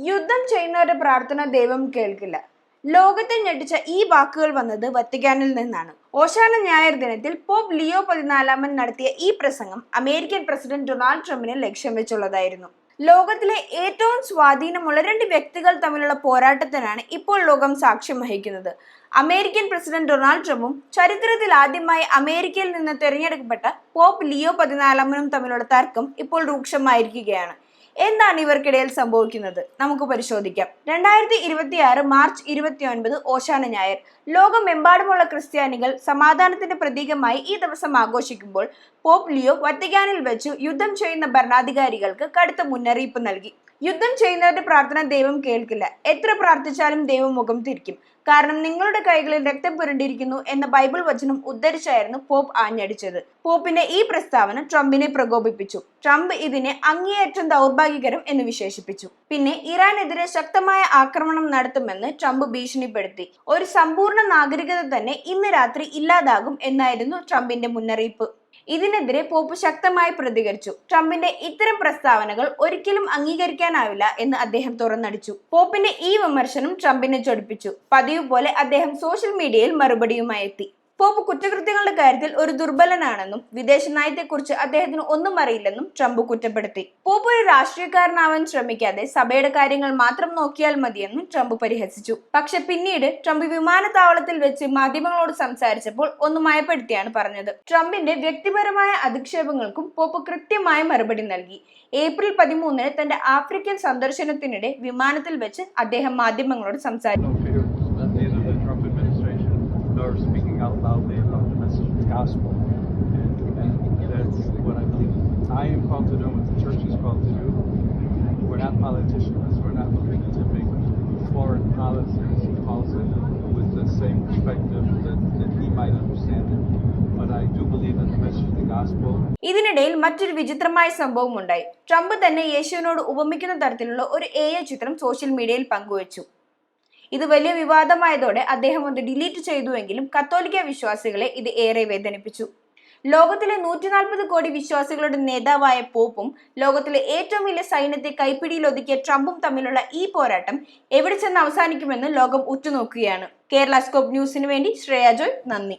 യുദ്ധം ചെയ്യുന്നവരുടെ പ്രാർത്ഥന ദൈവം കേൾക്കില്ല. ലോകത്തെ ഞെട്ടിച്ച ഈ വാക്കുകൾ വന്നത് വത്തിക്കാനിൽ നിന്നാണ്. ഓശാന ഞായർ ദിനത്തിൽ പോപ്പ് ലിയോ 14 നടത്തിയ ഈ പ്രസംഗം അമേരിക്കൻ പ്രസിഡന്റ് ഡൊണാൾഡ് ട്രംപിനെ ലക്ഷ്യം വെച്ചുള്ളതായിരുന്നു. ലോകത്തിലെ ഏറ്റവും സ്വാധീനമുള്ള രണ്ട് വ്യക്തികൾ തമ്മിലുള്ള പോരാട്ടത്തിനാണ് ഇപ്പോൾ ലോകം സാക്ഷ്യം വഹിക്കുന്നത്. അമേരിക്കൻ പ്രസിഡന്റ് ഡൊണാൾഡ് ട്രംപും ചരിത്രത്തിൽ ആദ്യമായി അമേരിക്കയിൽ നിന്ന് തിരഞ്ഞെടുക്കപ്പെട്ട പോപ്പ് ലിയോ 14 തമ്മിലുള്ള തർക്കം ഇപ്പോൾ രൂക്ഷമായിരിക്കുകയാണ്. എന്താണ് ഇവർക്കിടയിൽ സംഭവിക്കുന്നത്? നമുക്ക് പരിശോധിക്കാം. 2026 മാർച്ച് 29 ഓശാന ഞായർ. ലോകമെമ്പാടുമുള്ള ക്രിസ്ത്യാനികൾ സമാധാനത്തിന്റെ പ്രതീകമായി ഈ ദിവസം ആഘോഷിക്കുമ്പോൾ പോപ്പ് ലിയോ വത്തിക്കാനിൽ വെച്ച് യുദ്ധം ചെയ്യുന്ന ഭരണാധികാരികൾക്ക് കടുത്ത മുന്നറിയിപ്പ് നൽകി. യുദ്ധം ചെയ്യുന്നവരുടെ പ്രാർത്ഥന ദൈവം കേൾക്കില്ല. എത്ര പ്രാർത്ഥിച്ചാലും ദൈവം മുഖം തിരിക്കും. കാരണം നിങ്ങളുടെ കൈകളിൽ രക്തം പുരണ്ടിരിക്കുന്നു എന്ന ബൈബിൾ വചനം ഉദ്ധരിച്ചായിരുന്നു പോപ്പ് ആഞ്ഞടിച്ചത്. പോപ്പിന്റെ ഈ പ്രസ്താവന ട്രംപിനെ പ്രകോപിപ്പിച്ചു. ട്രംപ് ഇതിനെ അങ്ങേയറ്റം ദൗർഭാഗ്യകരം എന്ന് വിശേഷിപ്പിച്ചു. പിന്നെ ഇറാനെതിരെ ശക്തമായ ആക്രമണം നടത്തുമെന്ന് ട്രംപ് ഭീഷണിപ്പെടുത്തി. ഒരു സമ്പൂർണ്ണ നാഗരികത തന്നെ ഇന്ന് രാത്രി ഇല്ലാതാകും എന്നായിരുന്നു ട്രംപിന്റെ മുന്നറിയിപ്പ്. ഇതിനെതിരെ പോപ്പ് ശക്തമായി പ്രതികരിച്ചു. ട്രംപിന്റെ ഇത്തരം പ്രസ്താവനകൾ ഒരിക്കലും അംഗീകരിക്കാനാവില്ല എന്ന് അദ്ദേഹം തുറന്നടിച്ചു. പോപ്പിന്റെ ഈ വിമർശനം ട്രംപിനെ ചൊടിപ്പിച്ചു. പതിവ് പോലെ അദ്ദേഹം സോഷ്യൽ മീഡിയയിൽ മറുപടിയുമായി എത്തി. പോപ്പ് കുറ്റകൃത്യങ്ങളുടെ കാര്യത്തിൽ ഒരു ദുർബലനാണെന്നും വിദേശ നയത്തെക്കുറിച്ച് അദ്ദേഹത്തിന് ഒന്നും അറിയില്ലെന്നും ട്രംപ് കുറ്റപ്പെടുത്തി. പോപ്പ് ഒരു രാഷ്ട്രീയക്കാരനാവാൻ ശ്രമിക്കാതെ സഭയുടെ കാര്യങ്ങൾ മാത്രം നോക്കിയാൽ മതിയെന്നും ട്രംപ് പരിഹസിച്ചു. പക്ഷെ പിന്നീട് ട്രംപ് വിമാനത്താവളത്തിൽ വെച്ച് മാധ്യമങ്ങളോട് സംസാരിച്ചപ്പോൾ ഒന്ന് മയപ്പെടുത്തിയാണ് പറഞ്ഞത്. ട്രംപിന്റെ വ്യക്തിപരമായ അധിക്ഷേപങ്ങൾക്കും പോപ്പ് കൃത്യമായ മറുപടി നൽകി. ഏപ്രിൽ 13 തന്റെ ആഫ്രിക്കൻ സന്ദർശനത്തിനിടെ വിമാനത്തിൽ വെച്ച് അദ്ദേഹം മാധ്യമങ്ങളോട് സംസാരിച്ചു. Or speaking out loudly about the message of the gospel, and that's what I believe I am called to do, what the church is called to do. We're not politicians. We're not looking to make foreign policy, as he calls it, with the same perspective that he might understand it. But I do believe in the message of the gospel. ഇതിനിടയിൽ മറ്റൊരു വിചിത്രമായ സംഭവം ഉണ്ടായി. Trump തന്നെ യേശുവിനോട് ഉപമിക്കുന്ന തരത്തിലുള്ള ഒരു AI ചിത്രം സോഷ്യൽ മീഡിയയിൽ പങ്കുവച്ചു. ഇത് വലിയ വിവാദമായതോടെ അദ്ദേഹം അത് ഡിലീറ്റ് ചെയ്തുവെങ്കിലും കത്തോലിക്ക വിശ്വാസികളെ ഇത് ഏറെ വേദനിപ്പിച്ചു. ലോകത്തിലെ 140 കോടി വിശ്വാസികളുടെ നേതാവായ പോപ്പും ലോകത്തിലെ ഏറ്റവും വലിയ സൈന്യത്തെ കൈപ്പിടിയിലൊതുക്കിയ ട്രംപും തമ്മിലുള്ള ഈ പോരാട്ടം എവിടെ ചെന്ന് അവസാനിക്കുമെന്ന് ലോകം ഉറ്റുനോക്കുകയാണ്. കേരള സ്കോപ്പ് ന്യൂസിന് വേണ്ടി ശ്രേയ ജോയ്, നന്ദി.